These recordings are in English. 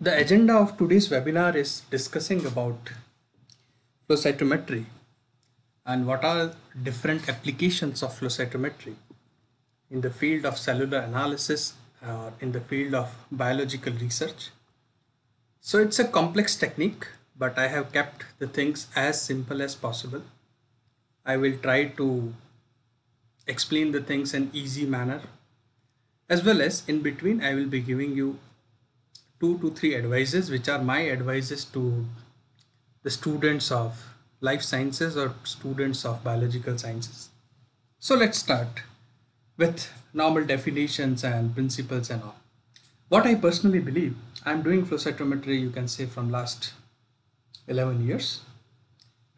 The agenda of today's webinar is discussing about flow cytometry and what are different applications of flow cytometry in the field of cellular analysis or in the field of biological research. So it's a complex technique, but I have kept the things as simple as possible. I will try to explain the things in easy manner, as well as in between I will be giving you 2 to 3 advices which are my advices to the students of life sciences or students of biological sciences. So let's start with normal definitions and principles and all. What I personally believe, I'm doing flow cytometry, you can say, from last 11 years.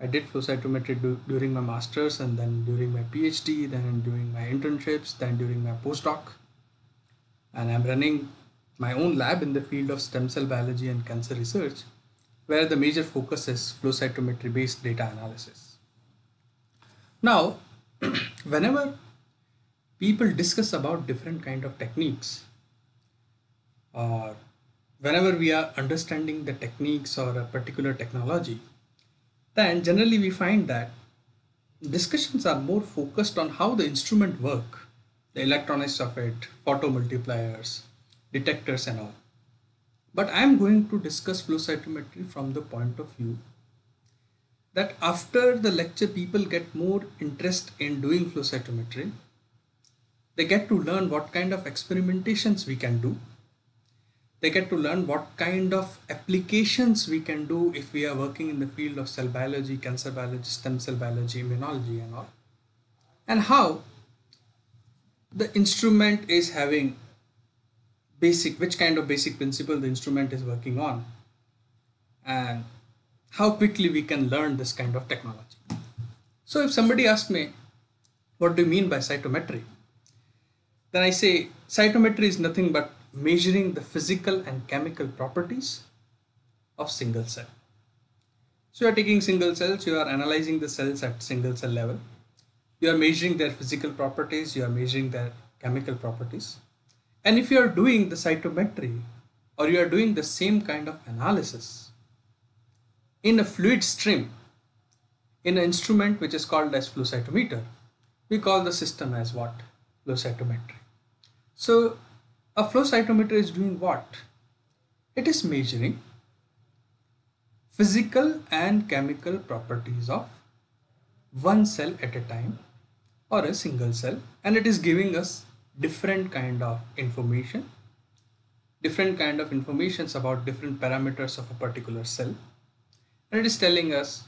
I did flow cytometry during my masters, and then during my PhD, then during my internships, then during my postdoc. And I'm running my own lab in the field of stem cell biology and cancer research, where the major focus is flow cytometry based data analysis. Now, whenever people discuss about different kind of techniques, or whenever we are understanding the techniques or a particular technology, then generally we find that discussions are more focused on how the instrument work, the electronics of it, photomultipliers, detectors and all. But I am going to discuss flow cytometry from the point of view that after the lecture people get more interest in doing flow cytometry. They get to learn what kind of experimentations we can do. They get to learn what kind of applications we can do if we are working in the field of cell biology, cancer biology, stem cell biology, immunology and all. And how the instrument is having which kind of basic principle the instrument is working on, and how quickly we can learn this kind of technology. So if somebody asks me, what do you mean by cytometry? Then I say cytometry is nothing but measuring the physical and chemical properties of single cell. So you are taking single cells, you are analyzing the cells at single cell level. You are measuring their physical properties, you are measuring their chemical properties. And if you are doing the cytometry or you are doing the same kind of analysis in a fluid stream, in an instrument which is called as flow cytometer, we call the system as what? Flow cytometry. So a flow cytometer is doing what? It is measuring physical and chemical properties of one cell at a time or a single cell, and it is giving us different kind of informations about different parameters of a particular cell, and it is telling us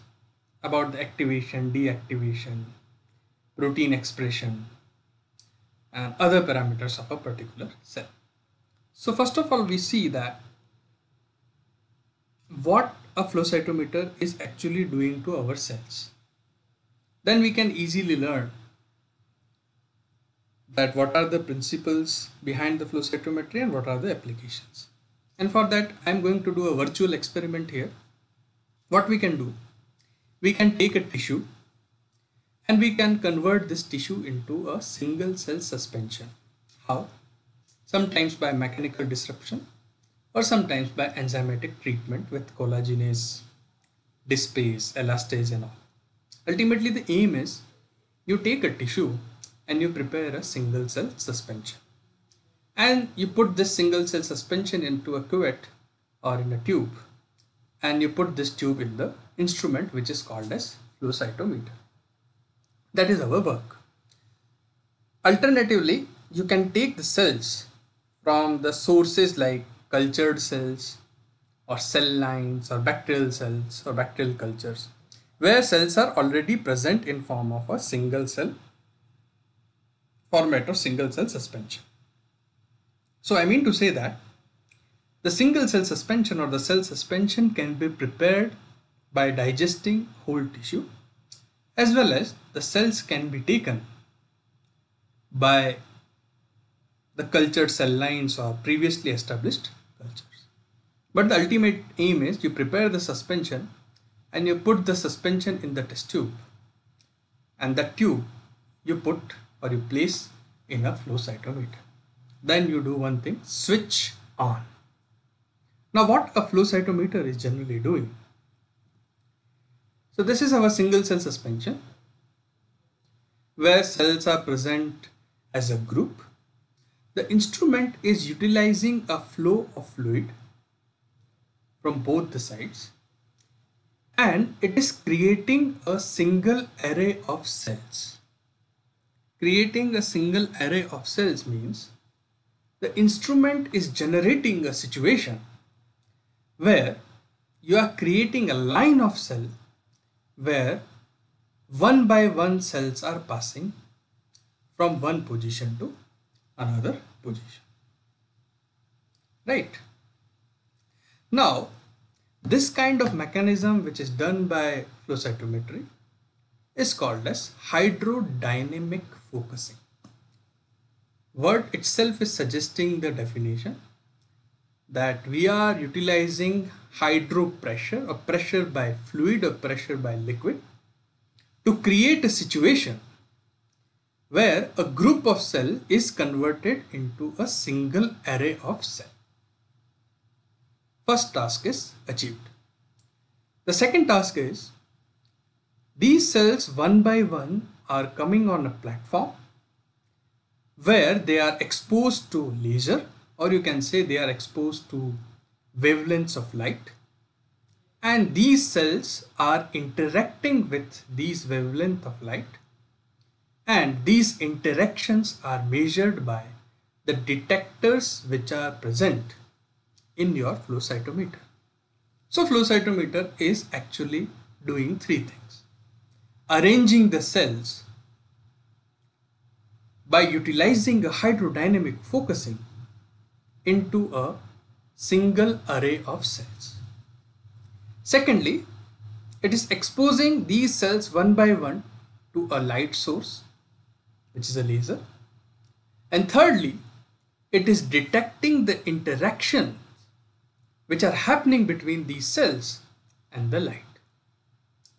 about the activation, deactivation, protein expression and other parameters of a particular cell. So first of all, we see that what a flow cytometer is actually doing to our cells. Then we can easily learn that what are the principles behind the flow cytometry and what are the applications. And for that, I'm going to do a virtual experiment here. What we can do, we can take a tissue and we can convert this tissue into a single cell suspension. How? Sometimes by mechanical disruption or sometimes by enzymatic treatment with collagenase, dispase, elastase and all. Ultimately, the aim is you take a tissue and you prepare a single cell suspension. And you put this single cell suspension into a cuvette or in a tube, and you put this tube in the instrument which is called as flow cytometer. That is our work. Alternatively, you can take the cells from the sources like cultured cells or cell lines or bacterial cells or bacterial cultures, where cells are already present in form of a single cell format or single cell suspension. So I mean to say that the single cell suspension or the cell suspension can be prepared by digesting whole tissue, as well as the cells can be taken by the cultured cell lines or previously established cultures. But the ultimate aim is you prepare the suspension and you put the suspension in the test tube, and that tube you put or you place in a flow cytometer. Then you do one thing, switch on. Now what a flow cytometer is generally doing. So this is our single cell suspension where cells are present as a group. The instrument is utilizing a flow of fluid from both the sides, and it is creating a single array of cells. Creating a single array of cells means the instrument is generating a situation where you are creating a line of cell where one by one cells are passing from one position to another position. Right? Now, this kind of mechanism which is done by flow cytometry is called as hydrodynamic focusing. Word itself is suggesting the definition that we are utilizing hydro pressure or pressure by fluid or pressure by liquid to create a situation where a group of cell is converted into a single array of cell. First task is achieved. The second task is these cells one by one are coming on a platform where they are exposed to laser, or you can say they are exposed to wavelengths of light, and these cells are interacting with these wavelengths of light, and these interactions are measured by the detectors which are present in your flow cytometer. So flow cytometer is actually doing three things: arranging the cells by utilizing a hydrodynamic focusing into a single array of cells. Secondly, it is exposing these cells one by one to a light source, which is a laser. And thirdly, it is detecting the interaction which are happening between these cells and the light.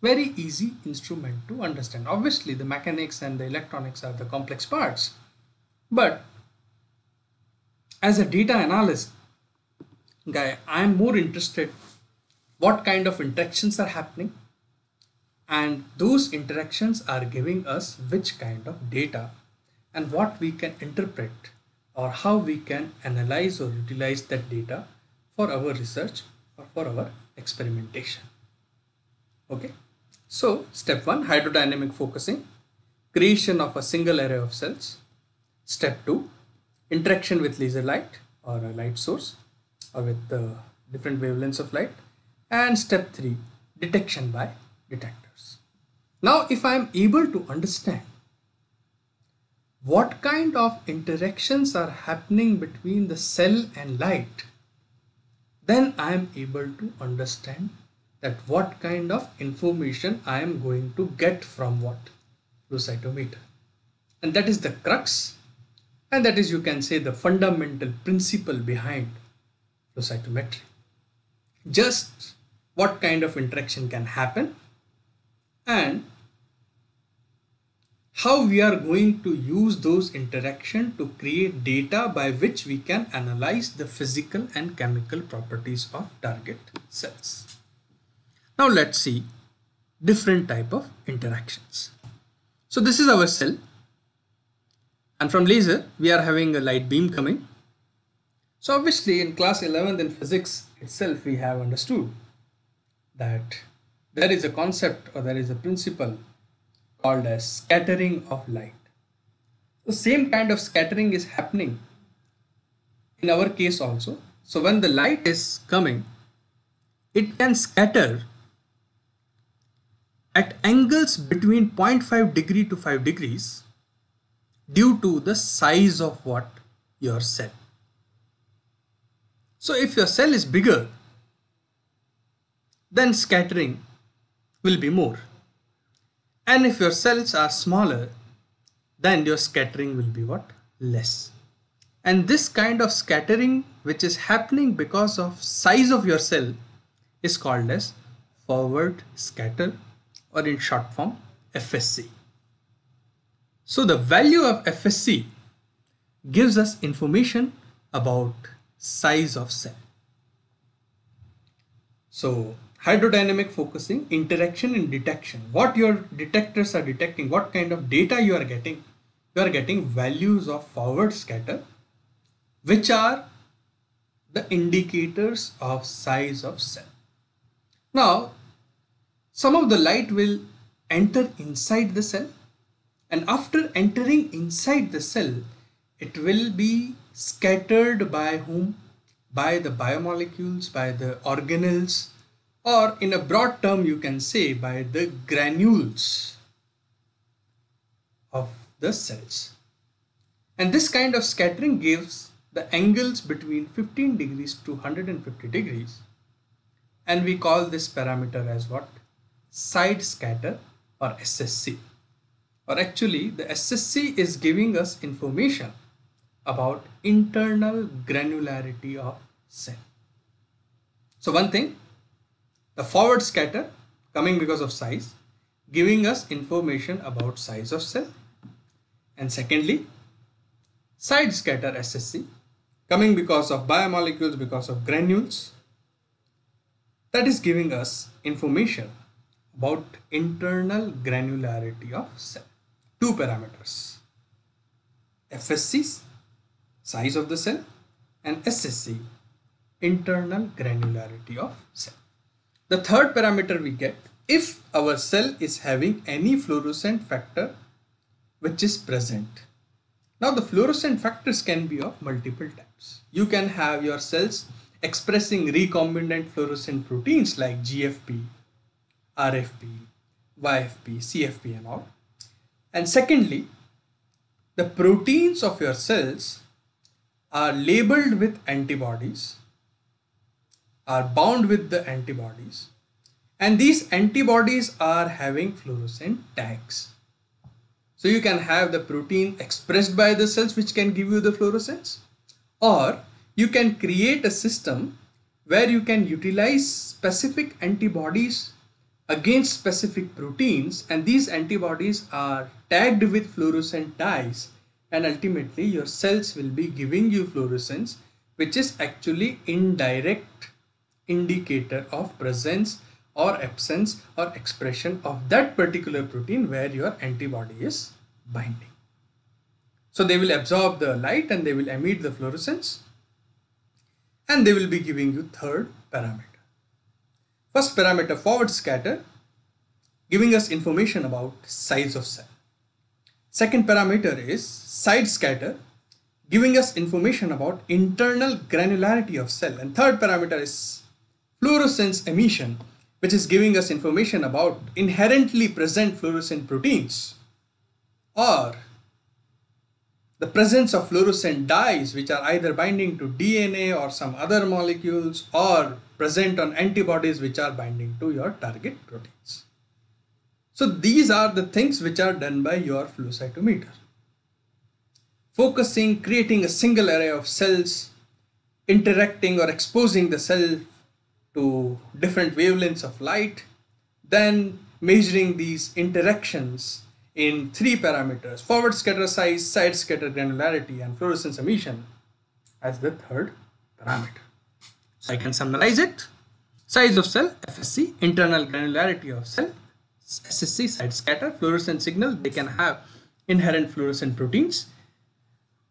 Very easy instrument to understand. Obviously, the mechanics and the electronics are the complex parts, but as a data analyst guy, I am more interested what kind of interactions are happening, and those interactions are giving us which kind of data and what we can interpret or how we can analyze or utilize that data for our research or for our experimentation. Okay, so step 1, hydrodynamic focusing, creation of a single array of cells. Step 2, interaction with laser light or a light source or with different wavelengths of light. And step 3, detection by detectors. Now, if I am able to understand what kind of interactions are happening between the cell and light, then I am able to understand that what kind of information I am going to get from what? Flow cytometer. And that is the crux, and that is, you can say, the fundamental principle behind flow cytometry. Just what kind of interaction can happen and how we are going to use those interactions to create data by which we can analyze the physical and chemical properties of target cells. Now let's see different type of interactions. So this is our cell, and from laser we are having a light beam coming. So obviously in class 11th in physics itself we have understood that there is a concept or there is a principle called as scattering of light. The same kind of scattering is happening in our case also. So when the light is coming, it can scatter at angles between 0.5 degree to 5 degrees due to the size of what? Your cell. So if your cell is bigger, then scattering will be more. And if your cells are smaller, then your scattering will be what? Less. And this kind of scattering which is happening because of size of your cell is called as forward scatter, or in short form FSC. So the value of FSC gives us information about size of cell. So hydrodynamic focusing, interaction and detection. What your detectors are detecting, what kind of data you are getting. You are getting values of forward scatter, which are the indicators of size of cell. Now, some of the light will enter inside the cell, and after entering inside the cell, it will be scattered by whom? By the biomolecules, by the organelles, or in a broad term you can say by the granules of the cells. And this kind of scattering gives the angles between 15 degrees to 150 degrees, and we call this parameter as what? Side scatter, or SSC. Or actually the SSC is giving us information about internal granularity of cell. So one thing, the forward scatter coming because of size, giving us information about size of cell. And secondly, side scatter SSC coming because of biomolecules, because of granules, that is giving us information about internal granularity of cell. Two parameters, FSC, size of the cell, and SSC, internal granularity of cell. The third parameter we get if our cell is having any fluorescent factor which is present. Now the fluorescent factors can be of multiple types. You can have your cells expressing recombinant fluorescent proteins like GFP, RFP, YFP, CFP and all. And secondly, the proteins of your cells are labeled with antibodies, are bound with the antibodies, and these antibodies are having fluorescent tags. So you can have the protein expressed by the cells which can give you the fluorescence, or you can create a system where you can utilize specific antibodies against specific proteins, and these antibodies are tagged with fluorescent dyes, and ultimately your cells will be giving you fluorescence, which is actually indirect indicator of presence or absence or expression of that particular protein where your antibody is binding. So they will absorb the light and they will emit the fluorescence, and they will be giving you third parameter. First parameter, forward scatter, giving us information about size of cell. Second parameter is side scatter, giving us information about internal granularity of cell. And third parameter is fluorescence emission, which is giving us information about inherently present fluorescent proteins or the presence of fluorescent dyes which are either binding to DNA or some other molecules or present on antibodies which are binding to your target proteins. So these are the things which are done by your flow cytometer. Focusing, creating a single array of cells, interacting or exposing the cell to different wavelengths of light, then measuring these interactions in three parameters: forward scatter size, side scatter granularity, and fluorescence emission as the third parameter. So I can summarize it: size of cell, FSC, internal granularity of cell, SSC, side scatter, fluorescent signal. They can have inherent fluorescent proteins,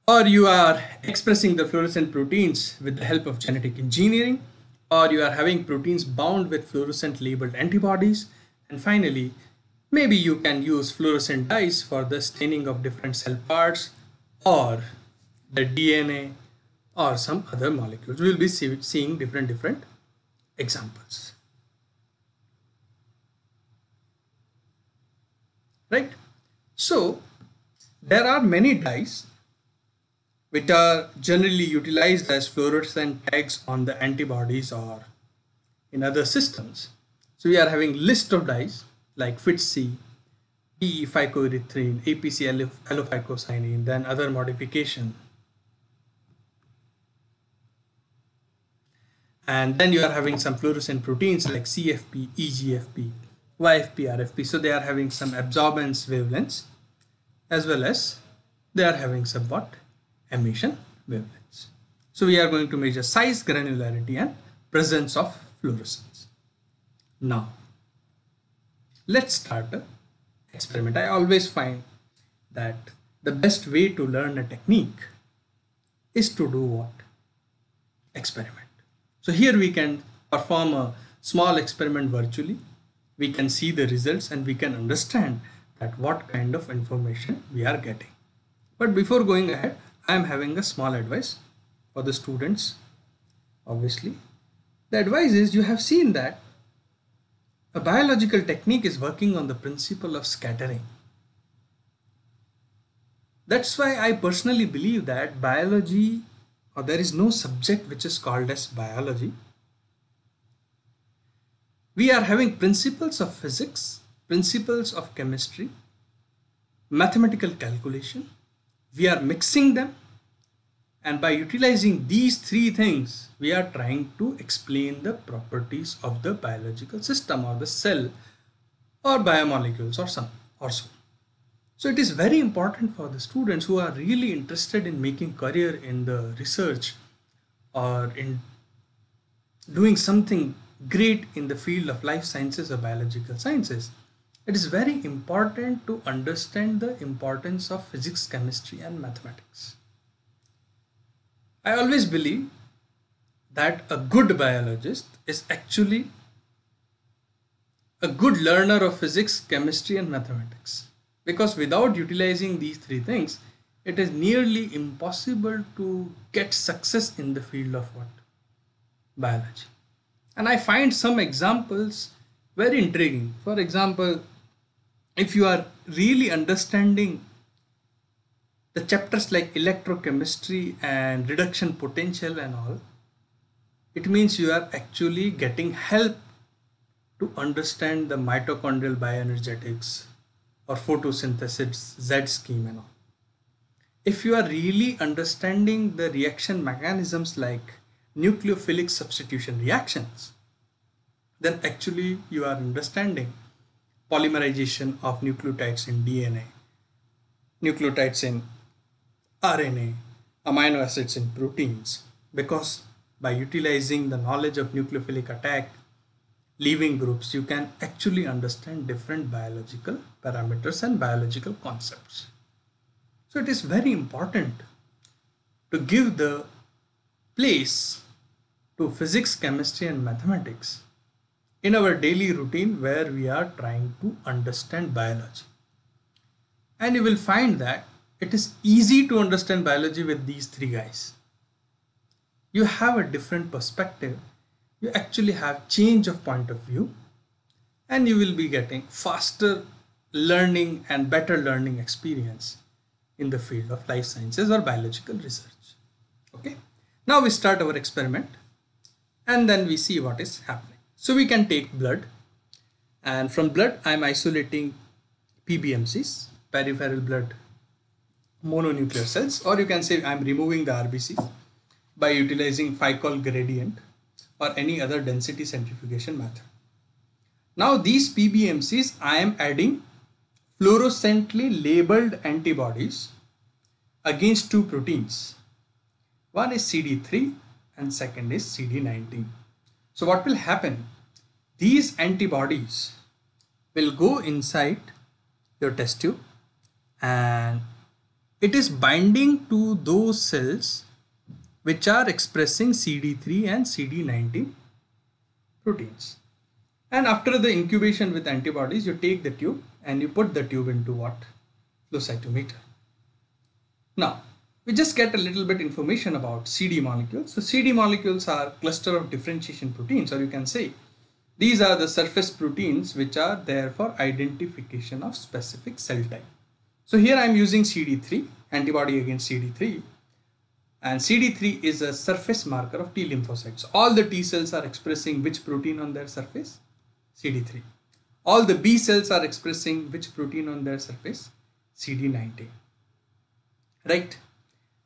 or you are expressing the fluorescent proteins with the help of genetic engineering, or you are having proteins bound with fluorescent labeled antibodies, and finally maybe you can use fluorescent dyes for the staining of different cell parts or the DNA or some other molecules. We will be seeing different examples. Right? So there are many dyes which are generally utilized as fluorescent tags on the antibodies or in other systems. So we are having list of dyes like FITC, PE-phycoerythrin, APC allophycocyanine, then other modification. And then you are having some fluorescent proteins like CFP, EGFP, YFP, RFP. So they are having some absorbance wavelengths as well as they are having some emission wavelengths. So we are going to measure size, granularity, and presence of fluorescence. Now, let's start an experiment. I always find that the best way to learn a technique is to do what? Experiment. So here we can perform a small experiment virtually. We can see the results and we can understand that what kind of information we are getting. But before going ahead, I am having a small advice for the students. Obviously, the advice is, you have seen that a biological technique is working on the principle of scattering. That's why I personally believe that biology, or there is no subject which is called as biology. We are having principles of physics, principles of chemistry, mathematical calculation. We are mixing them, and by utilizing these three things, we are trying to explain the properties of the biological system or the cell or biomolecules or so. So it is very important for the students who are really interested in making career in the research or in doing something great in the field of life sciences or biological sciences. It is very important to understand the importance of physics, chemistry, and mathematics. I always believe that a good biologist is actually a good learner of physics, chemistry, and mathematics. Because without utilizing these three things, it is nearly impossible to get success in the field of what? Biology. And I find some examples very intriguing. For example, if you are really understanding the chapters like electrochemistry and reduction potential and all, it means you are actually getting help to understand the mitochondrial bioenergetics or photosynthesis Z scheme and all. If you are really understanding the reaction mechanisms like nucleophilic substitution reactions, then actually you are understanding polymerization of nucleotides in DNA, nucleotides in RNA, amino acids in proteins, because by utilizing the knowledge of nucleophilic attack, leaving groups, you can actually understand different biological parameters and biological concepts. So it is very important to give the place to physics, chemistry, and mathematics in our daily routine where we are trying to understand biology. And you will find that it is easy to understand biology with these three guys. You have a different perspective. You actually have change of point of view, and you will be getting faster learning and better learning experience in the field of life sciences or biological research. Okay. Now we start our experiment and then we see what is happening. So we can take blood, and from blood I am isolating PBMCs, peripheral blood mononuclear cells, or you can say I am removing the RBCs by utilizing Ficol gradient or any other density centrifugation method. Now these PBMCs, I am adding fluorescently labeled antibodies against two proteins. One is CD3 and second is CD19. So what will happen? These antibodies will go inside your test tube and it is binding to those cells which are expressing CD3 and CD19 proteins. And after the incubation with antibodies, you take the tube and you put the tube into what? Flow cytometer. Now, we just get a little bit information about CD molecules. So CD molecules are cluster of differentiation proteins, or you can say these are the surface proteins which are there for identification of specific cell type. So here I am using CD3, antibody against CD3. And CD3 is a surface marker of T lymphocytes. All the T cells are expressing which protein on their surface? CD3. All the B cells are expressing which protein on their surface? CD19. Right?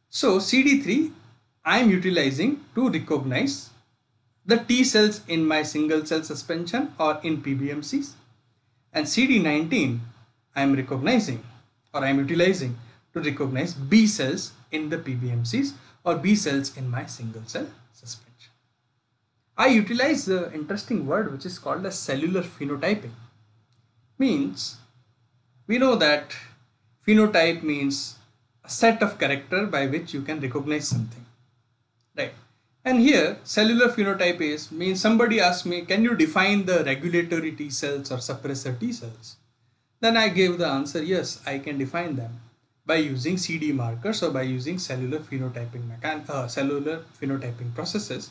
So CD3 I am utilizing to recognize the T cells in my single cell suspension or in PBMCs, and CD19 I am recognizing or I am utilizing to recognize B cells in the PBMCs or B cells in my single cell suspension. I utilize the interesting word which is called as cellular phenotyping. Means we know that phenotype means a set of character by which you can recognize something, right? And here cellular phenotype is means somebody asked me, can you define the regulatory T cells or suppressor T cells? Then I gave the answer, yes, I can define them by using CD markers or by using cellular phenotyping processes.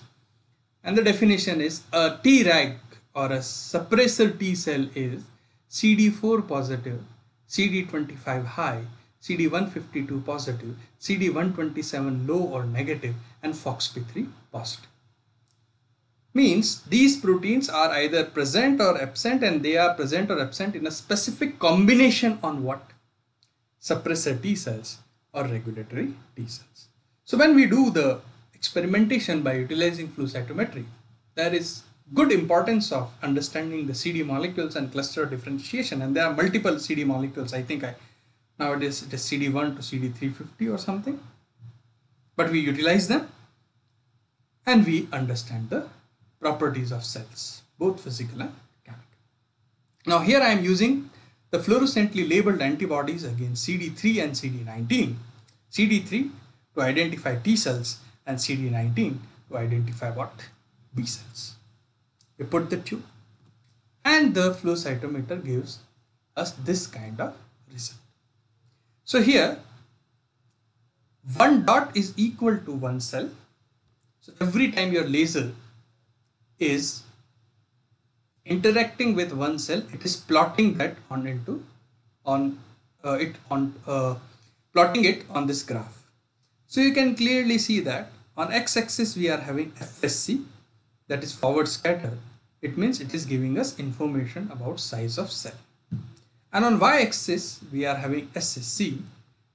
And the definition is a Treg or a suppressor T cell is CD4 positive, CD25 high, CD152 positive, CD127 low or negative, and FOXP3 positive. Means these proteins are either present or absent, and they are present or absent in a specific combination on what? Suppressor T cells or regulatory T cells. So when we do the experimentation by utilizing flow cytometry, there is good importance of understanding the CD molecules and cluster differentiation, and there are multiple CD molecules. I think nowadays it is CD1 to CD350 or something, but we utilize them and we understand the properties of cells, both physical and chemical. Now here I am using the fluorescently labeled antibodies against CD3 and CD19. CD3 to identify T cells and CD19 to identify what? B cells. We put the tube and the flow cytometer gives us this kind of result. So here 1 dot is equal to 1 cell. So every time your laser is interacting with 1 cell, it is plotting that plotting it on this graph. So you can clearly see that on x-axis we are having FSC, that is forward scatter. It means it is giving us information about size of cell. And on y-axis we are having SSC,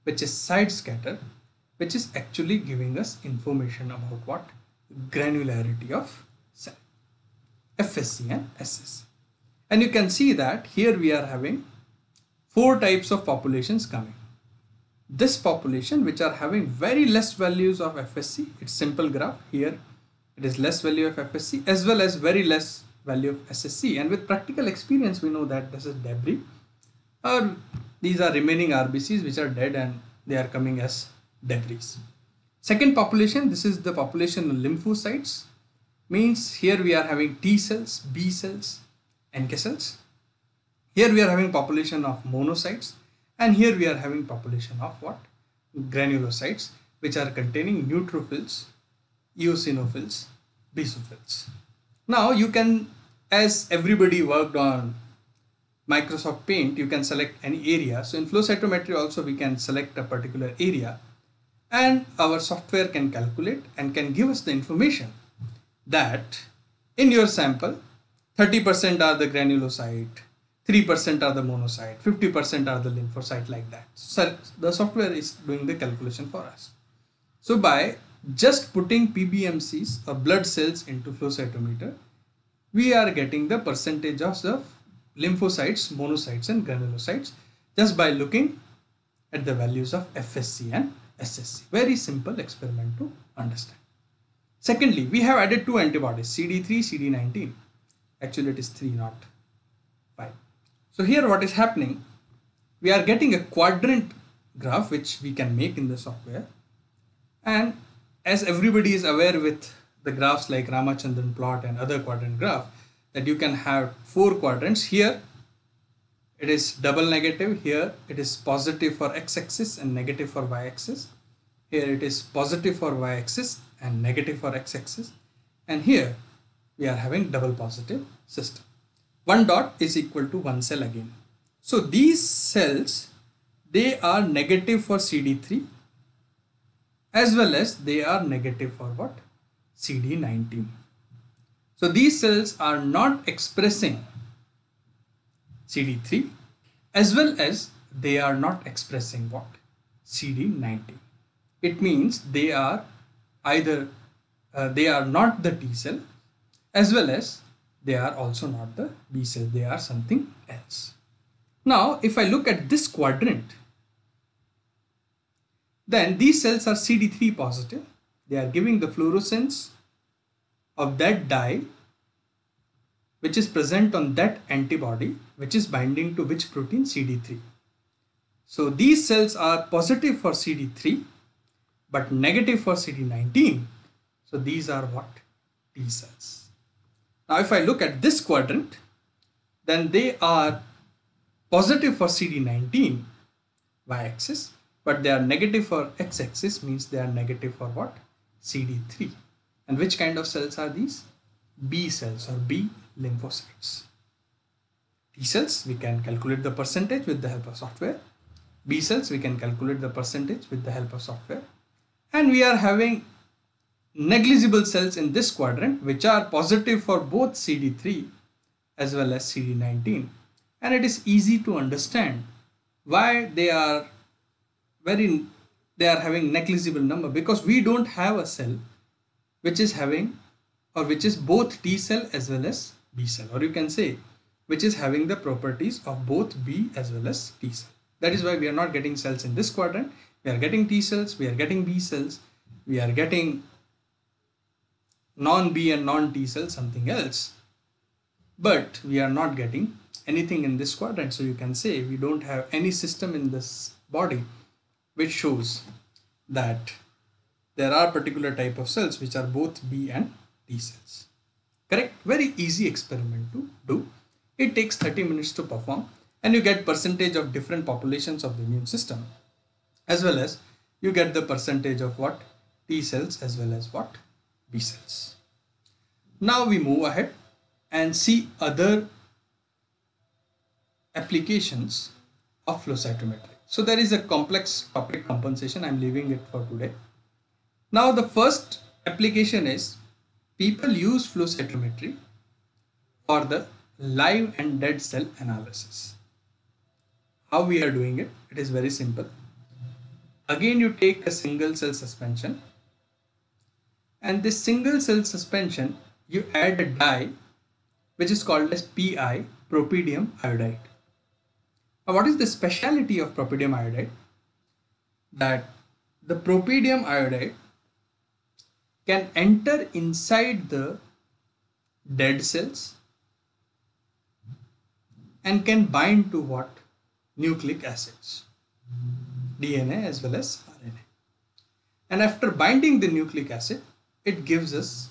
which is side scatter, which is actually giving us information about what? Granularity of cell. FSC and SSC. And you can see that here we are having 4 types of populations coming. This population which are having very less values of FSC, it's simple graph. Here it is less value of FSC as well as very less value of SSC, and with practical experience we know that this is debris, or these are remaining RBCs which are dead and they are coming as debris. Second population, this is the population of lymphocytes. Means here we are having T cells, B cells, NK cells. Here we are having population of monocytes, and here we are having population of what? Granulocytes, which are containing neutrophils, eosinophils, basophils. Now you can, as everybody worked on Microsoft Paint, you can select any area. So in flow cytometry also we can select a particular area, and our software can calculate and can give us the information that in your sample 30% are the granulocyte, 3% are the monocyte, 50% are the lymphocyte, like that. So the software is doing the calculation for us. So by just putting PBMCs or blood cells into flow cytometer, we are getting the percentage of the lymphocytes, monocytes and granulocytes just by looking at the values of FSC and SSC. Very simple experiment to understand. Secondly, we have added 2 antibodies, CD3, CD19. Actually it is 3, not 5. So here what is happening, we are getting a quadrant graph which we can make in the software, and as everybody is aware with the graphs like Ramachandran plot and other quadrant graph, that you can have 4 quadrants. Here it is double negative, here it is positive for x-axis and negative for y-axis, here it is positive for y-axis and negative for x-axis, and here we are having double positive system. 1 dot is equal to 1 cell again. So these cells, they are negative for CD3 as well as they are negative for what? CD19. So these cells are not expressing CD3 as well as they are not expressing what? CD19. It means they are either they are not the T cell as well as they are also not the B cell, they are something else. Now if I look at this quadrant, then these cells are CD3 positive, they are giving the fluorescence of that dye which is present on that antibody which is binding to which protein? CD3. So these cells are positive for CD3 but negative for CD19. So these are what? T cells. Now if I look at this quadrant, then they are positive for CD19 y-axis, but they are negative for x-axis, means they are negative for what? CD3. And which kind of cells are these? B cells or B lymphocytes. T cells, we can calculate the percentage with the help of software. B cells, we can calculate the percentage with the help of software. And we are having negligible cells in this quadrant which are positive for both CD3 as well as CD19. And it is easy to understand why they are having negligible number, because we don't have a cell which is having, or which is both T cell as well as B cell, or you can say which is having the properties of both B as well as T cell. That is why we are not getting cells in this quadrant. We are getting T cells, we are getting B cells, we are getting non-B and non-T cells, something else, but we are not getting anything in this quadrant. So you can say we don't have any system in this body which shows that there are particular type of cells which are both B and T cells. Correct? Very easy experiment to do. It takes 30 minutes to perform, and you get percentage of different populations of the immune system, as well as you get the percentage of what? T cells as well as what? B cells. Now we move ahead and see other applications of flow cytometry. So there is a complex topic, compensation. I'm leaving it for today. Now the first application is people use flow cytometry for the live and dead cell analysis. How we are doing it? It is very simple. Again, you take a single cell suspension, and this single cell suspension you add a dye which is called as PI, propydium iodide. Now what is the speciality of propydium iodide? That the propydium iodide can enter inside the dead cells and can bind to what? Nucleic acids, DNA as well as RNA. And after binding the nucleic acid, it gives us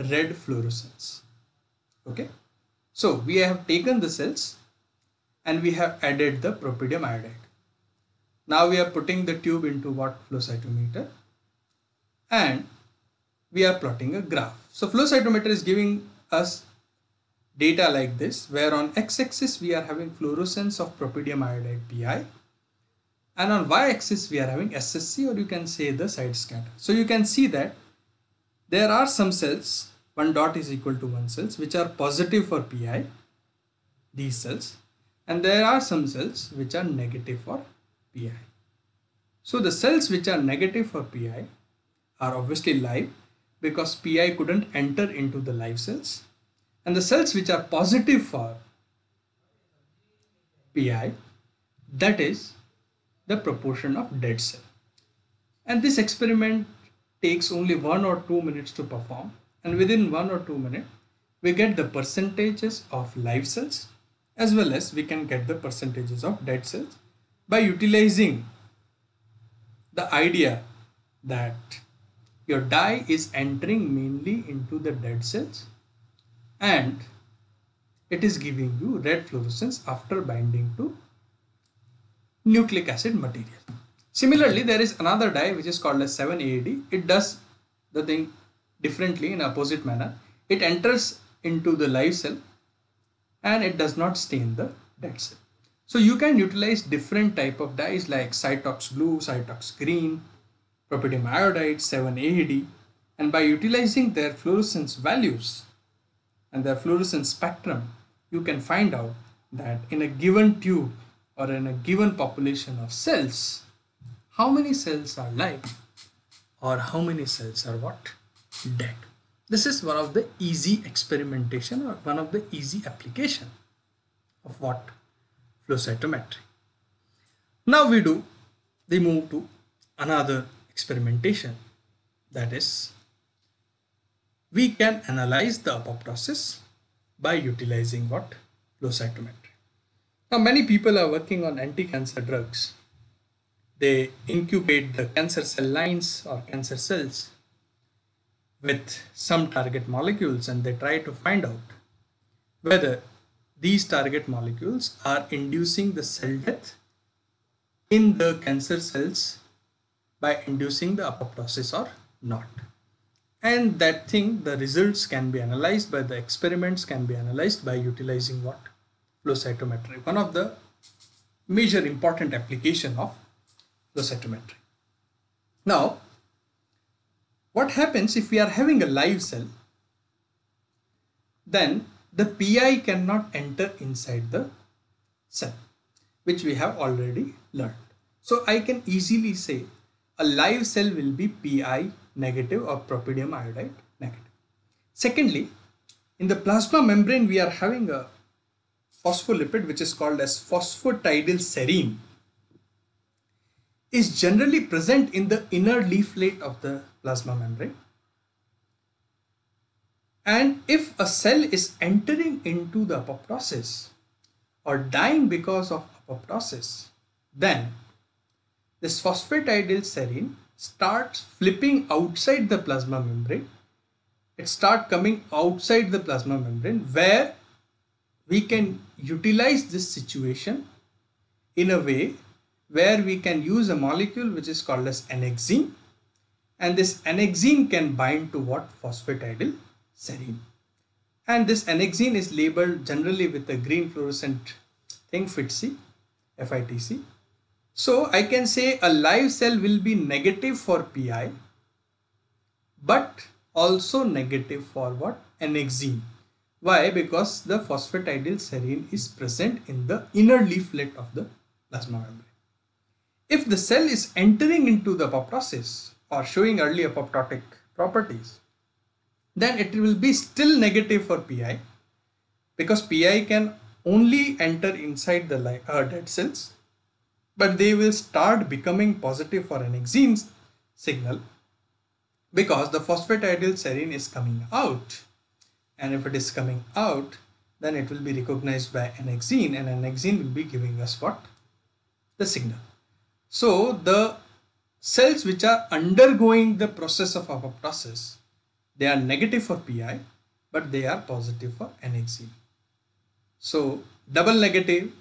red fluorescence. Okay, so we have taken the cells and we have added the propydium iodide. Now we are putting the tube into what? Flow cytometer, and we are plotting a graph. So flow cytometer is giving us data like this, where on x-axis we are having fluorescence of propydium iodide PI, and on y-axis we are having SSC, or you can say the side scatter. So you can see that there are some cells, 1 dot is equal to 1 cells, which are positive for PI, these cells, and there are some cells which are negative for PI. So the cells which are negative for PI are obviously live, because PI couldn't enter into the live cells, and the cells which are positive for PI, that is the proportion of dead cell. And this experiment takes only 1 or 2 minutes to perform, and within 1 or 2 minutes we get the percentages of live cells as well as we can get the percentages of dead cells by utilizing the idea that your dye is entering mainly into the dead cells and it is giving you red fluorescence after binding to nucleic acid material. Similarly, there is another dye which is called as 7-AAD. It does the thing differently in opposite manner. It enters into the live cell and it does not stain the dead cell. So you can utilize different type of dyes like Cytox blue, Cytox green, propydium iodide, 7-AAD, and by utilizing their fluorescence values and their fluorescence spectrum, you can find out that in a given tube or in a given population of cells, how many cells are live or how many cells are what? Dead. This is one of the easy experimentation or one of the easy application of what? Flow cytometry. Now we move to another experimentation, that is we can analyze the apoptosis by utilizing what? Flow cytometry. Now many people are working on anti-cancer drugs. They incubate the cancer cell lines or cancer cells with some target molecules, and they try to find out whether these target molecules are inducing the cell death in the cancer cells by inducing the apoptosis or not. And that thing, the results can be analyzed by the experiments, can be analyzed by utilizing what? Flow cytometry. One of the major important application of flow cytometry. Now, what happens if we are having a live cell? Then the PI cannot enter inside the cell, which we have already learned. So I can easily say a live cell will be PI negative or propydium iodide negative. Secondly, in the plasma membrane, we are having a phospholipid which is called as phosphatidylserine, is generally present in the inner leaflet of the plasma membrane. And if a cell is entering into the apoptosis or dying because of apoptosis, then this phosphatidylserine starts flipping outside the plasma membrane. It starts coming outside the plasma membrane, where we can utilize this situation in a way where we can use a molecule which is called as annexine, and this annexine can bind to what? Phosphatidylserine. And this annexine is labeled generally with a green fluorescent thing, FITC. So I can say a live cell will be negative for PI, but also negative for what? Annexine. Why? Because the phosphatidylserine is present in the inner leaflet of the plasma membrane. If the cell is entering into the apoptosis or showing early apoptotic properties, then it will be still negative for PI, because PI can only enter inside the dead cells, but they will start becoming positive for annexine signal because the phosphatidylserine is coming out. And if it is coming out, then it will be recognized by annexine, and annexine will be giving us what? The signal. So the cells which are undergoing the process of apoptosis, they are negative for PI, but they are positive for annexine. So double negative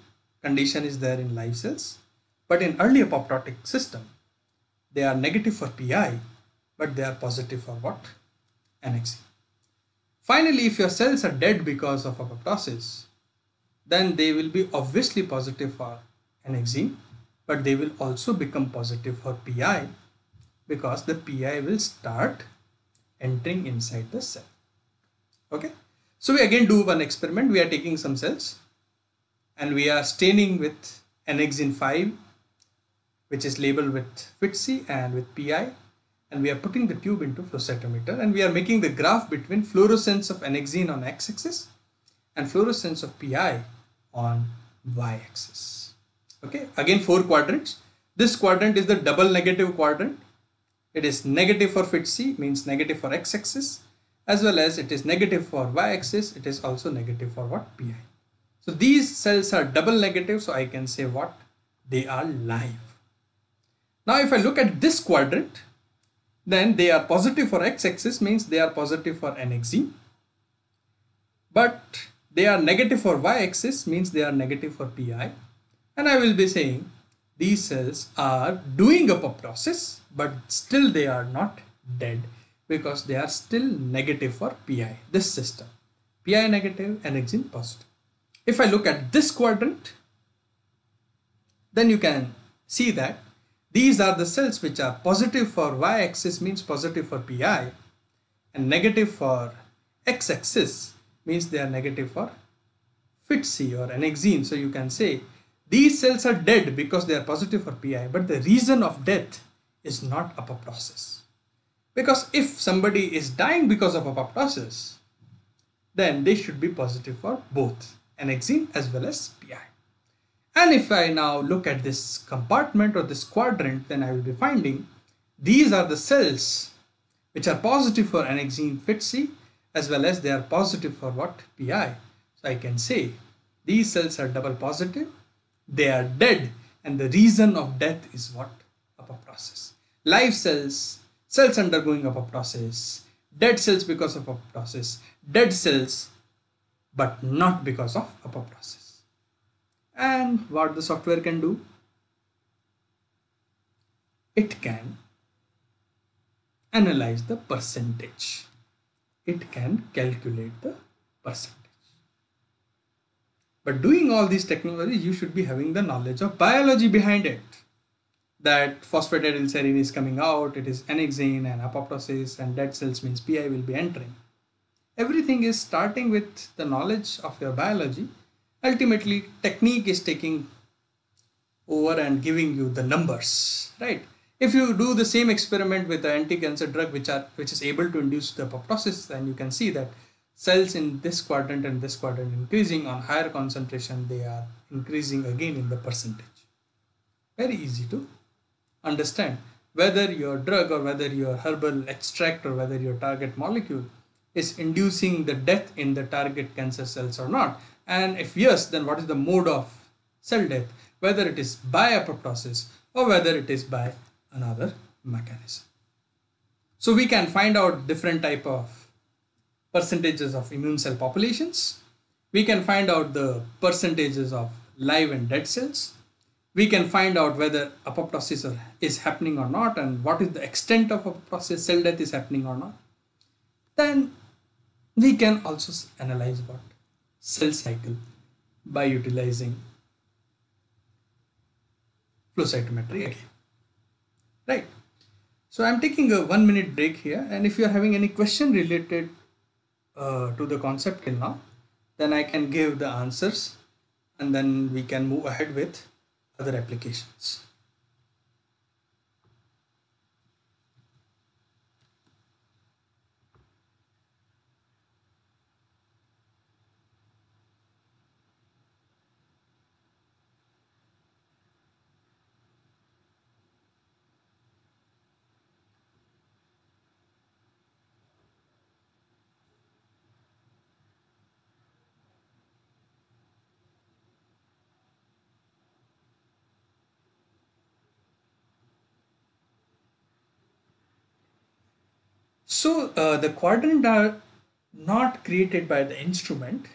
condition is there in live cells, but in early apoptotic system, they are negative for PI, but they are positive for what? Annexine. Finally, if your cells are dead because of apoptosis, then they will be obviously positive for annexine, but they will also become positive for PI, because the PI will start entering inside the cell. Okay. So we again do one experiment. We are taking some cells and we are staining with annexine 5, which is labeled with FITC and with PI. And we are putting the tube into flow cytometer, and we are making the graph between fluorescence of annexine on x-axis and fluorescence of PI on y-axis. Okay, again 4 quadrants. This quadrant is the double negative quadrant. It is negative for FITC, means negative for x-axis, as well as it is negative for y-axis. It is also negative for what? PI. So these cells are double negative, so I can say what? They are live. Now if I look at this quadrant, then they are positive for x-axis, means they are positive for annexine, but they are negative for y-axis, means they are negative for PI. And I will be saying these cells are doing apoptosis, but still they are not dead, because they are still negative for PI, this system. PI negative, annexine positive. If I look at this quadrant, then you can see that these are the cells which are positive for y-axis, means positive for PI, and negative for x-axis, means they are negative for FITC or annexine. So you can say these cells are dead because they are positive for PI, but the reason of death is not apoptosis. Because if somebody is dying because of apoptosis, then they should be positive for both annexine as well as PI. And if I now look at this compartment or this quadrant, then I will be finding these are the cells which are positive for annexine FITC, as well as they are positive for what? PI. So I can say these cells are double positive, they are dead, and the reason of death is what? Apoptosis. Live cells, cells undergoing apoptosis, dead cells because of apoptosis, dead cells but not because of apoptosis. And what the software can do? It can analyze the percentage. It can calculate the percentage. But doing all these technologies, you should be having the knowledge of biology behind it. That phosphatidylserine is coming out, it is annexine and apoptosis, and dead cells means PI will be entering. Everything is starting with the knowledge of your biology. Ultimately, technique is taking over and giving you the numbers, right? If you do the same experiment with the anti-cancer drug which is able to induce the apoptosis, then you can see that cells in this quadrant and this quadrant increasing on higher concentration, they are increasing again in the percentage. Very easy to understand. Whether your drug or whether your herbal extract or whether your target molecule is inducing the death in the target cancer cells or not. And if yes, then what is the mode of cell death? Whether it is by apoptosis or whether it is by another mechanism. So we can find out different type of percentages of immune cell populations. We can find out the percentages of live and dead cells. We can find out whether apoptosis is happening or not, and what is the extent of apoptosis, cell death is happening or not. Then we can also analyze what? Cell cycle by utilizing flow cytometry again. Right. So I'm taking a 1 minute break here, and if you are having any question related to the concept till now, then I can give the answers and then we can move ahead with other applications. So the quadrant are not created by the instrument.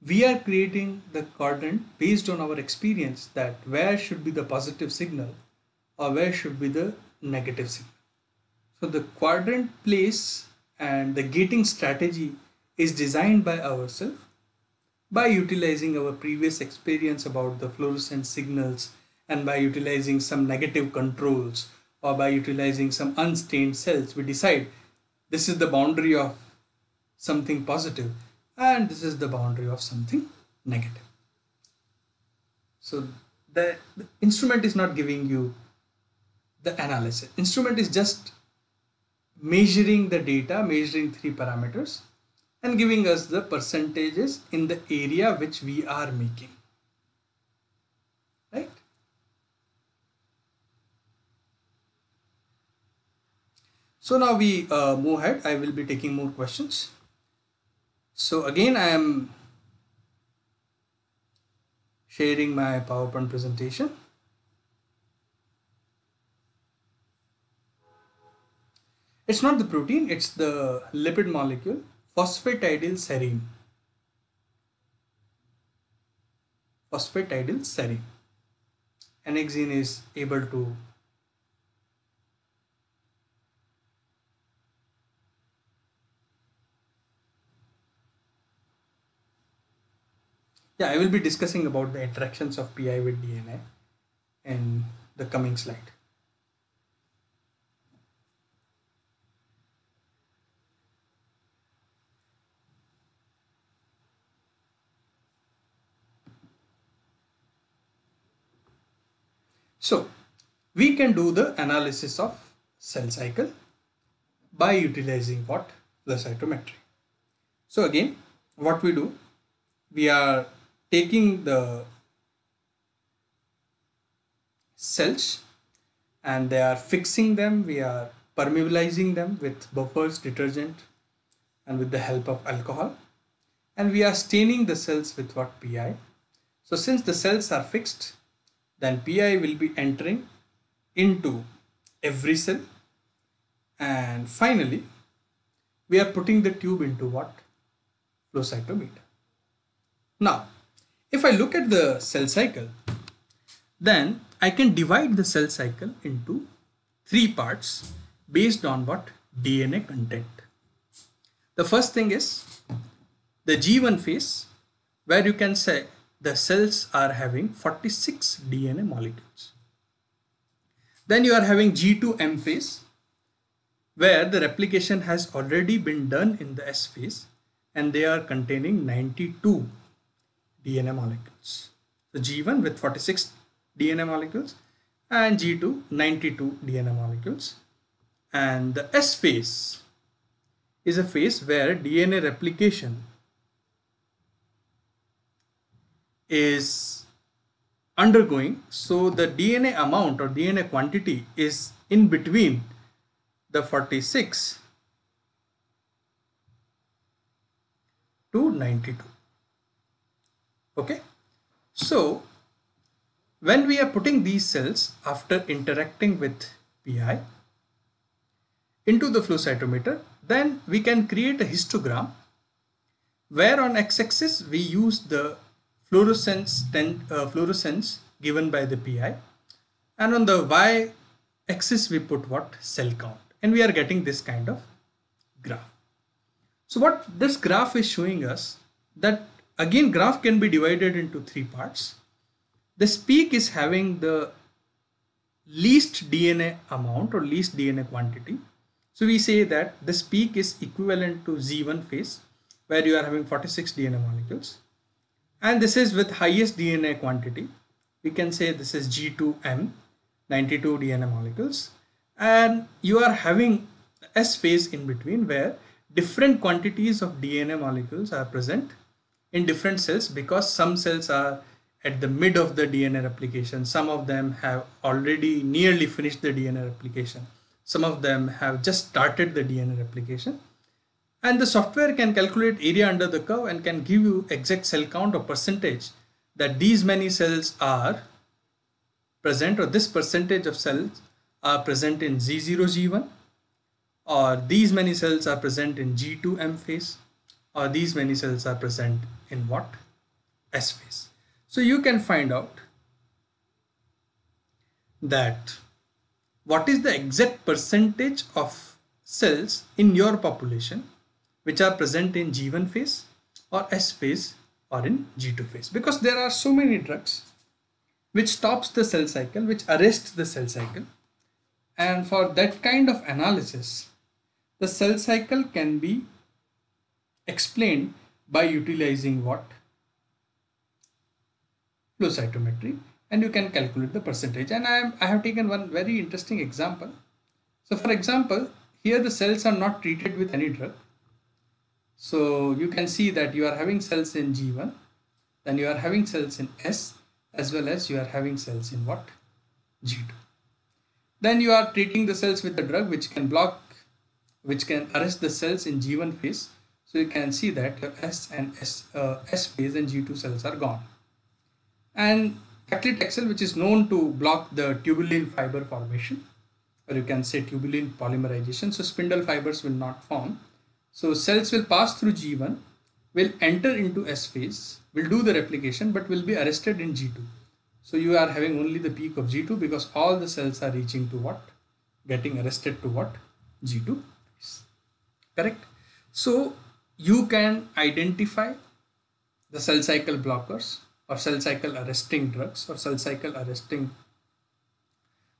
We are creating the quadrant based on our experience that where should be the positive signal or where should be the negative signal. So the quadrant place and the gating strategy is designed by ourselves by utilizing our previous experience about the fluorescent signals and by utilizing some negative controls or by utilizing some unstained cells. We decide this is the boundary of something positive and this is the boundary of something negative. So the instrument is not giving you the analysis. Instrument is just measuring the data, measuring 3 parameters and giving us the percentages in the area which we are making. Right? So now we move ahead. I will be taking more questions. So again, I am sharing my PowerPoint presentation. It's not the protein, it's the lipid molecule, phosphatidylserine. Phosphatidylserine. Annexine is able to I will be discussing about the interactions of PI with DNA in the coming slide. So we can do the analysis of cell cycle by utilizing what? The cytometry. So again, what we do, we are taking the cells and they are fixing them, we are permeabilizing them with buffers, detergent, and with the help of alcohol, and we are staining the cells with what? PI. So since the cells are fixed, then PI will be entering into every cell, and finally we are putting the tube into what? Flow cytometer. Now if I look at the cell cycle, then I can divide the cell cycle into three parts based on what? DNA content. The first thing is the G1 phase, where you can say the cells are having 46 DNA molecules. Then you are having G2M phase, where the replication has already been done in the S phase and they are containing 92 DNA molecules. So G1 with 46 DNA molecules and G2 92 DNA molecules. And the S phase is a phase where DNA replication is undergoing, so the DNA amount or DNA quantity is in between the 46 to 92. Okay, so when we are putting these cells after interacting with PI into the flow cytometer, then we can create a histogram where on x-axis we use the fluorescence given by the PI, and on the y-axis we put what? Cell count, and we are getting this kind of graph. So what this graph is showing us, that again graph can be divided into three parts. This peak is having the least DNA amount or least DNA quantity. So we say that this peak is equivalent to Z1 phase, where you are having 46 DNA molecules. And this is with highest DNA quantity. We can say this is G2M, 92 DNA molecules. And you are having S phase in between, where different quantities of DNA molecules are present in different cells, because some cells are at the mid of the DNA replication. Some of them have already nearly finished the DNA replication. Some of them have just started the DNA replication. And the software can calculate area under the curve and can give you exact cell count or percentage that these many cells are present, or this percentage of cells are present in Z0, G1, or these many cells are present in G2M phase, or these many cells are present in what? S phase. So you can find out that what is the exact percentage of cells in your population which are present in G1 phase or S phase or in G2 phase, because there are so many drugs which stops the cell cycle, which arrests the cell cycle, and for that kind of analysis the cell cycle can be explained by utilizing what? Flow cytometry, and you can calculate the percentage. And I have taken one very interesting example. So for example, here the cells are not treated with any drug. So you can see that you are having cells in G1, then you are having cells in S, as well as you are having cells in what? G2. Then you are treating the cells with a drug which can arrest the cells in G1 phase. So you can see that your S phase and G2 cells are gone. And paclitaxel, which is known to block the tubulin fiber formation, or you can say tubulin polymerization. So spindle fibers will not form. So cells will pass through G1, will enter into S phase, will do the replication, but will be arrested in G2. So you are having only the peak of G2 because all the cells are reaching to what? Getting arrested to what? G2 phase. Correct? So you can identify the cell cycle blockers or cell cycle arresting drugs or cell cycle arresting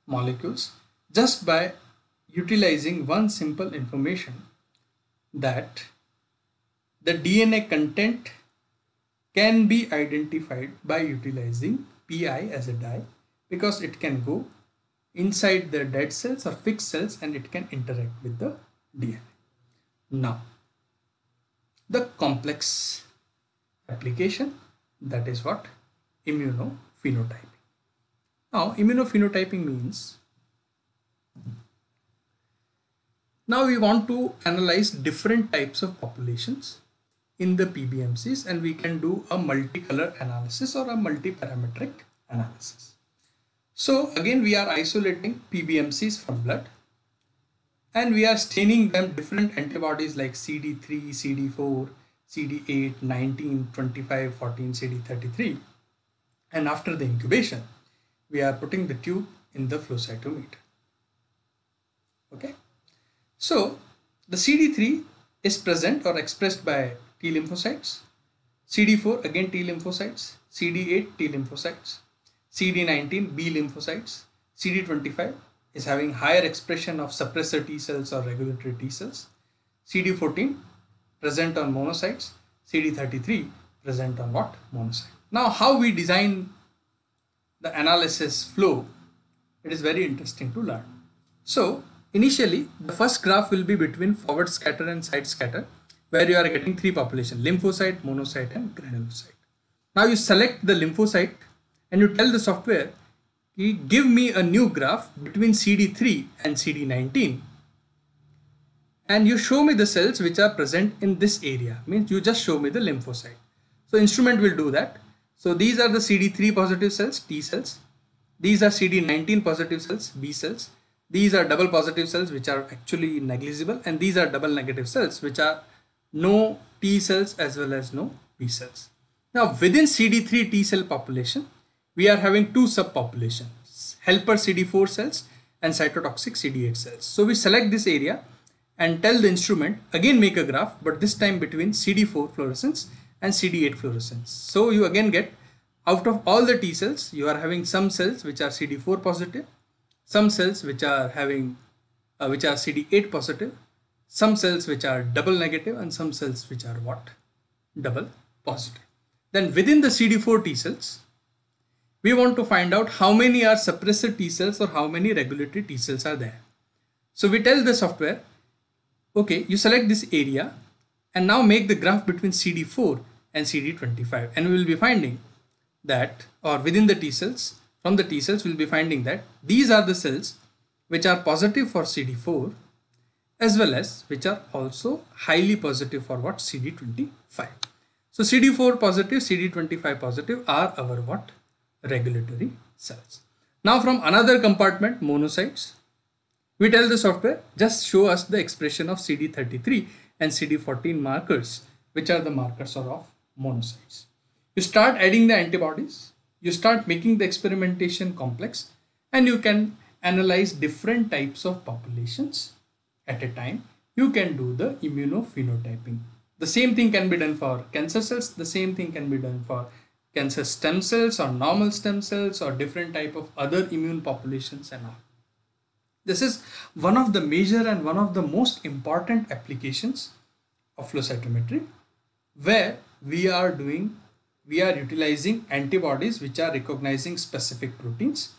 molecules just by utilizing one simple information, that the DNA content can be identified by utilizing PI as a dye, because it can go inside the dead cells or fixed cells and it can interact with the DNA. Now, the complex application, that is what? Immunophenotyping. Now, immunophenotyping means Now we want to analyze different types of populations in the PBMCs, and we can do a multicolor analysis or a multi-parametric analysis. So again, we are isolating PBMCs from blood, and we are staining them different antibodies like CD3, CD4, CD8, 19, 25, 14, CD33. And after the incubation, we are putting the tube in the flow cytometer. Okay. So the CD3 is present or expressed by T lymphocytes, CD4 again T lymphocytes, CD8 T lymphocytes, CD19 B lymphocytes, CD25 is having higher expression of suppressor T cells or regulatory T cells, CD14 present on monocytes, CD33 present on what? Monocyte. Now how we design the analysis flow, it is very interesting to learn. So initially the first graph will be between forward scatter and side scatter, where you are getting three populations: lymphocyte, monocyte and granulocyte. Now you select the lymphocyte and you tell the software, give me a new graph between CD3 and CD19 and you show me the cells which are present in this area. Means you just show me the lymphocyte. So instrument will do that. So these are the CD3 positive cells, T cells. These are CD19 positive cells, B cells. These are double positive cells which are actually negligible, and these are double negative cells which are no T cells as well as no B cells. Now within CD3 T cell population, we are having two subpopulations: helper CD4 cells and cytotoxic CD8 cells. So we select this area and tell the instrument, again make a graph, but this time between CD4 fluorescence and CD8 fluorescence. So you again get, out of all the T cells, you are having some cells which are CD4 positive, some cells which are having which are CD8 positive, some cells which are double negative, and some cells which are what? Double positive. Then within the CD4 T cells, we want to find out how many are suppressor T cells or how many regulatory T cells are there. So we tell the software, okay, you select this area and now make the graph between CD4 and CD25, and we will be finding that, or within the T cells, from the T cells we will be finding that these are the cells which are positive for CD4 as well as which are also highly positive for what? CD25. So CD4 positive, CD25 positive are our what? Regulatory cells. Now from another compartment, monocytes, we tell the software, just show us the expression of CD33 and CD14 markers, which are the markers of monocytes. You start adding the antibodies, you start making the experimentation complex, and you can analyze different types of populations at a time. You can do the immunophenotyping. The same thing can be done for cancer cells, the same thing can be done for cancer stem cells or normal stem cells or different type of other immune populations and all. This is one of the major and one of the most important applications of flow cytometry, where we are utilizing antibodies which are recognizing specific proteins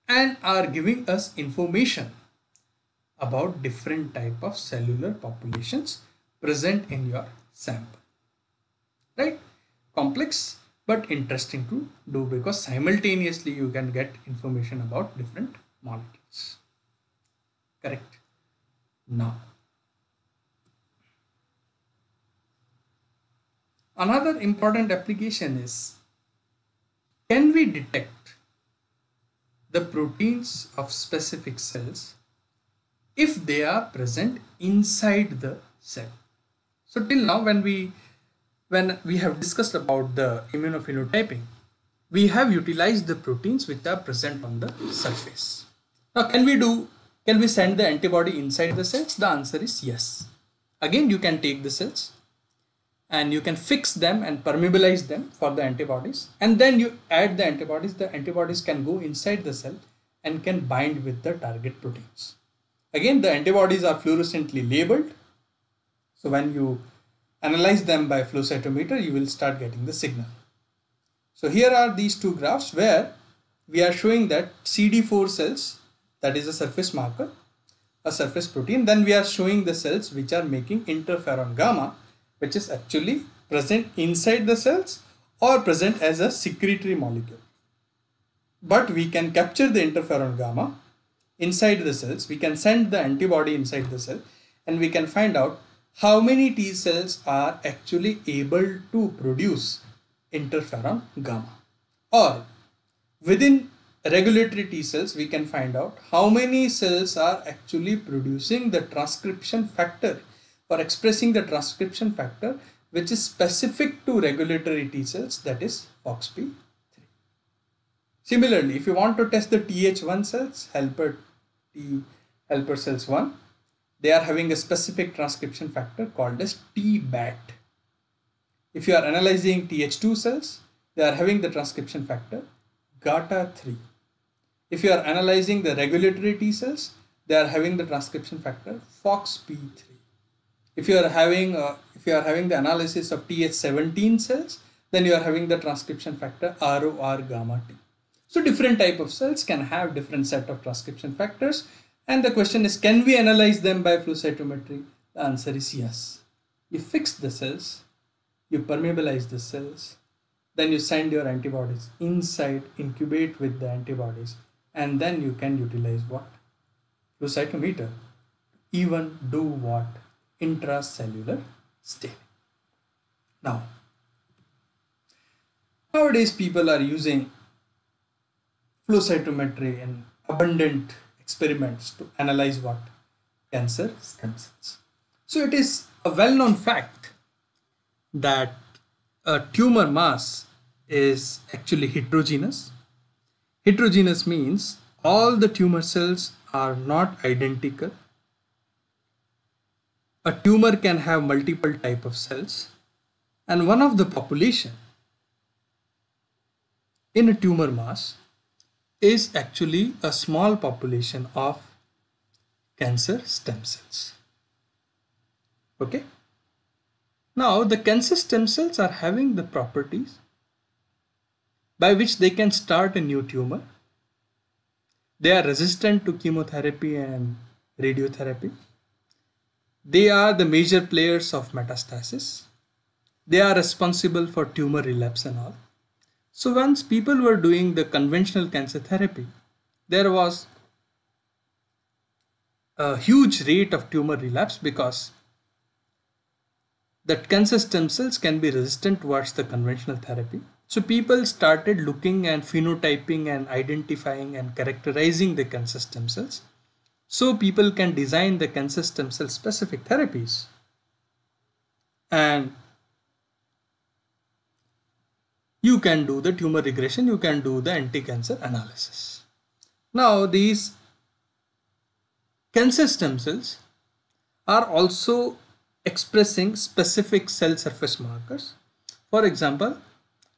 and are giving us information about different type of cellular populations present in your sample. Right? Complex but interesting to do, because simultaneously you can get information about different molecules. Correct. Now, another important application is, can we detect the proteins of specific cells if they are present inside the cell? So till now, when we have discussed about the immunophenotyping, we have utilized the proteins which are present on the surface. Now can we send the antibody inside the cells? The answer is yes. Again, you can take the cells and you can fix them and permeabilize them for the antibodies, and then you add the antibodies. The antibodies can go inside the cell and can bind with the target proteins. Again, the antibodies are fluorescently labeled. So when you analyze them by flow cytometer, you will start getting the signal. So here are these two graphs where we are showing that CD4 cells, that is a surface marker, a surface protein. Then we are showing the cells which are making interferon gamma, which is actually present inside the cells or present as a secretory molecule. But we can capture the interferon gamma inside the cells, we can send the antibody inside the cell, and we can find out how many T cells are actually able to produce interferon gamma. Or within regulatory T cells, we can find out how many cells are actually producing the transcription factor or expressing the transcription factor which is specific to regulatory T cells, that is FOXP3. Similarly, if you want to test the Th1 cells, helper cells 1, they are having a specific transcription factor called as Tbat. If you are analyzing Th2 cells, they are having the transcription factor GATA3. If you are analyzing the regulatory T cells, they are having the transcription factor FOXP3. If you are having the analysis of Th17 cells, then you are having the transcription factor ROR gamma T. So different type of cells can have different set of transcription factors, and the question is, can we analyze them by flow cytometry? The answer is yes. You fix the cells, you permeabilize the cells, then you send your antibodies inside, incubate with the antibodies, and then you can utilize what? Flow cytometer. Even do what? Intracellular staining. Now, nowadays people are using flow cytometry in abundant experiments to analyze what? Cancer stem cells. So it is a well-known fact that a tumor mass is actually heterogeneous. Heterogeneous means all the tumor cells are not identical. A tumor can have multiple type of cells, and one of the population in a tumor mass is actually a small population of cancer stem cells. Okay. Now the cancer stem cells are having the properties by which they can start a new tumor. They are resistant to chemotherapy and radiotherapy. They are the major players of metastasis. They are responsible for tumor relapse and all. So once people were doing the conventional cancer therapy, there was a huge rate of tumor relapse because that cancer stem cells can be resistant towards the conventional therapy. So people started looking and phenotyping and identifying and characterizing the cancer stem cells, so people can design the cancer stem cell specific therapies. And you can do the tumor regression, you can do the anti-cancer analysis. Now these cancer stem cells are also expressing specific cell surface markers. For example,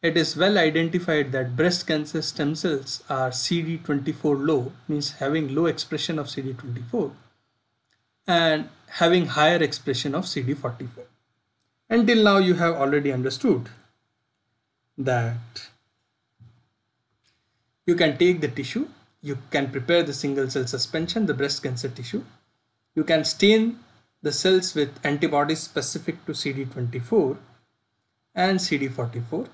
it is well identified that breast cancer stem cells are CD24 low, means having low expression of CD24 and having higher expression of CD44. Until now you have already understood that you can take the tissue, you can prepare the single cell suspension, the breast cancer tissue, you can stain the cells with antibodies specific to CD24 and CD44,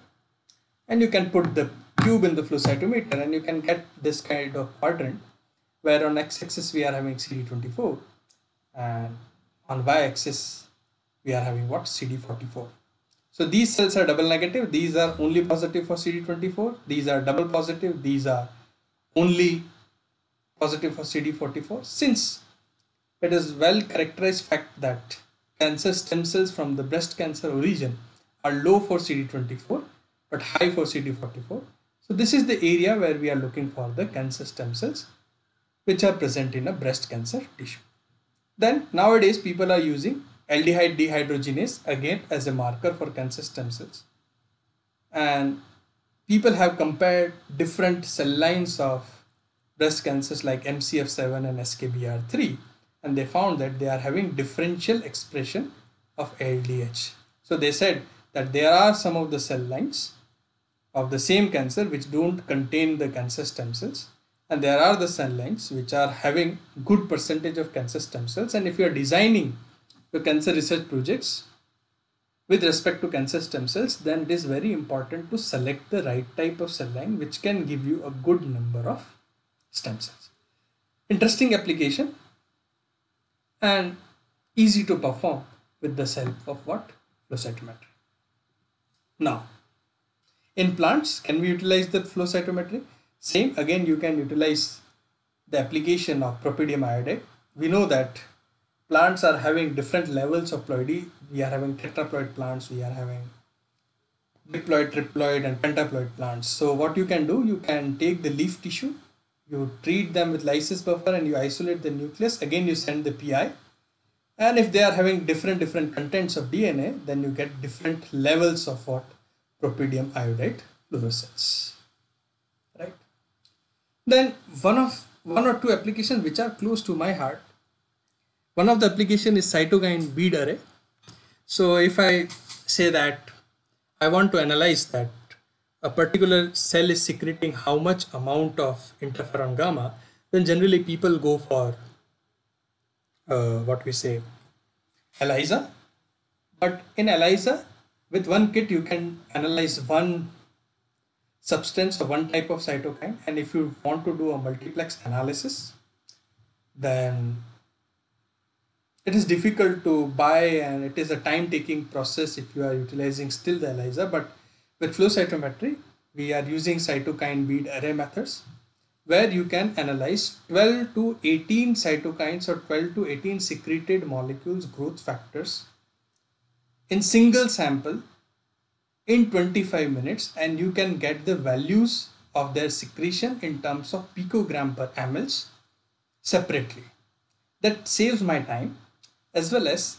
and you can put the tube in the flow cytometer and you can get this kind of quadrant where on x-axis we are having CD24 and on y-axis we are having what? CD44. So these cells are double negative, these are only positive for CD24, these are double positive, these are only positive for CD44. Since it is well characterized fact that cancer stem cells from the breast cancer origin are low for CD24 but high for CD44. So this is the area where we are looking for the cancer stem cells which are present in a breast cancer tissue. Then nowadays people are using aldehyde dehydrogenase again as a marker for cancer stem cells, and people have compared different cell lines of breast cancers like MCF7 and SKBR3, and they found that they are having differential expression of LDH. So they said that there are some of the cell lines of the same cancer which don't contain the cancer stem cells, and there are the cell lines which are having good percentage of cancer stem cells. And if you are designing the cancer research projects with respect to cancer stem cells, then it is very important to select the right type of cell line which can give you a good number of stem cells. interesting application and easy to perform with the help of what? Flow cytometry. Now, in plants, can we utilize the flow cytometry? Same, again, you can utilize the application of propydium iodide. We know that plants are having different levels of ploidy. We are having tetraploid plants, we are having diploid, triploid, and pentaploid plants. So what you can do, you can take the leaf tissue, you treat them with lysis buffer and you isolate the nucleus. Again, you send the PI. And if they are having different contents of DNA, then you get different levels of what? Propydium iodide fluorescence. Right? Then one or two applications which are close to my heart. One of the application is cytokine bead array. So if I say that I want to analyze that a particular cell is secreting how much amount of interferon gamma, then generally people go for what we say ELISA. But in ELISA, with one kit you can analyze one substance or one type of cytokine, and if you want to do a multiplex analysis, then it is difficult to buy and it is a time-taking process if you are utilizing still the ELISA. But with flow cytometry, we are using cytokine bead array methods where you can analyze 12 to 18 cytokines or 12 to 18 secreted molecules growth factors in single sample in 25 minutes, and you can get the values of their secretion in terms of picogram per mL separately. That saves my time, as well as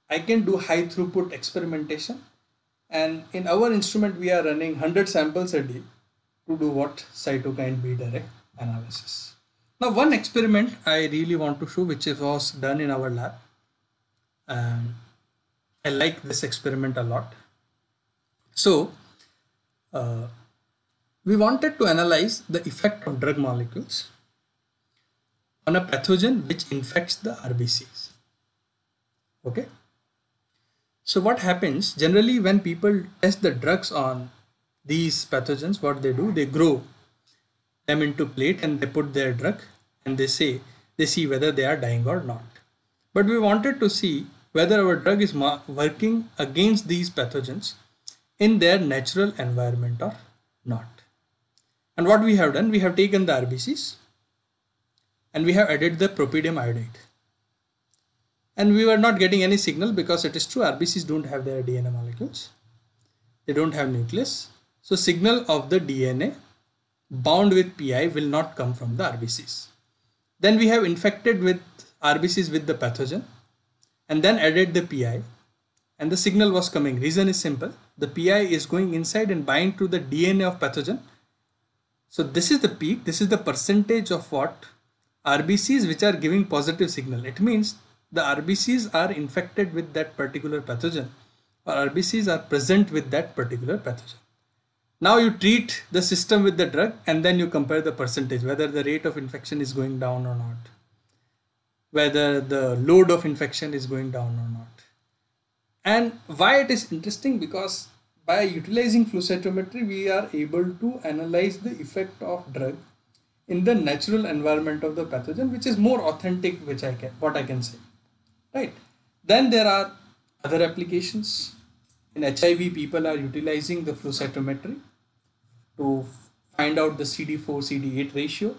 I can do high throughput experimentation. And in our instrument, we are running 100 samples a day to do what? Cytokine bead array analysis. Now, one experiment I really want to show, which was done in our lab, and I like this experiment a lot. So, we wanted to analyze the effect of drug molecules on a pathogen which infects the RBCs. Okay. So what happens generally when people test the drugs on these pathogens, what they do, they grow them into plate and they put their drug and they see whether they are dying or not. But we wanted to see whether our drug is working against these pathogens in their natural environment or not. And what we have done, we have taken the RBCs and we have added the propydium iodide. And we were not getting any signal because it is true, RBCs don't have their DNA molecules. They don't have nucleus. So signal of the DNA bound with PI will not come from the RBCs. Then we have infected with RBCs with the pathogen and then added the PI. And the signal was coming. Reason is simple. The PI is going inside and bind to the DNA of pathogen. So this is the peak. This is the percentage of what? RBCs which are giving positive signal. It means the RBCs are infected with that particular pathogen, or RBCs are present with that particular pathogen. Now you treat the system with the drug and then you compare the percentage, whether the rate of infection is going down or not, whether the load of infection is going down or not. And why it is interesting, because by utilizing flow cytometry, we are able to analyze the effect of drug in the natural environment of the pathogen, which is more authentic, what I can say, right? Then there are other applications. In HIV, people are utilizing the flow cytometry to find out the CD4-CD8 ratio,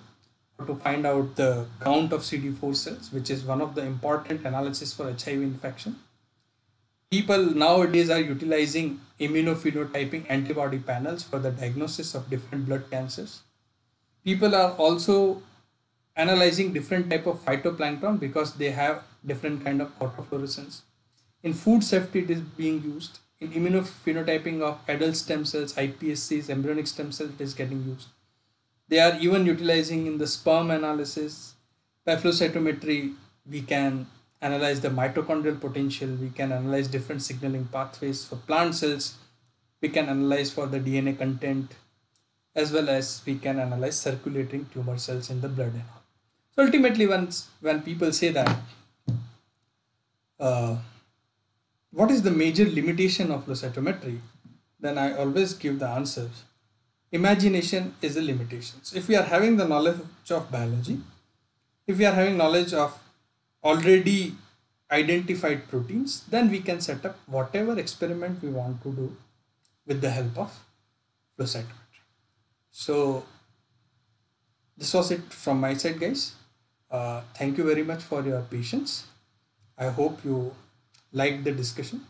or to find out the count of CD4 cells, which is one of the important analysis for HIV infection. People nowadays are utilizing immunophenotyping antibody panels for the diagnosis of different blood cancers. People are also analyzing different type of phytoplankton because they have different kind of autofluorescence. In food safety, it is being used. In immunophenotyping of adult stem cells, iPSCs, embryonic stem cells, it is getting used. They are even utilizing in the sperm analysis. By flow cytometry, we can analyze the mitochondrial potential. We can analyze different signaling pathways for plant cells. We can analyze for the DNA content, as well as we can analyze circulating tumor cells in the blood and all. So ultimately, when people say that, what is the major limitation of flow cytometry, then I always give the answer. Imagination is a limitation. So if we are having the knowledge of biology, If we are having knowledge of already identified proteins, then we can set up whatever experiment we want to do with the help of flow cytometry. So this was it from my side, guys. Thank you very much for your patience. I hope you liked the discussion.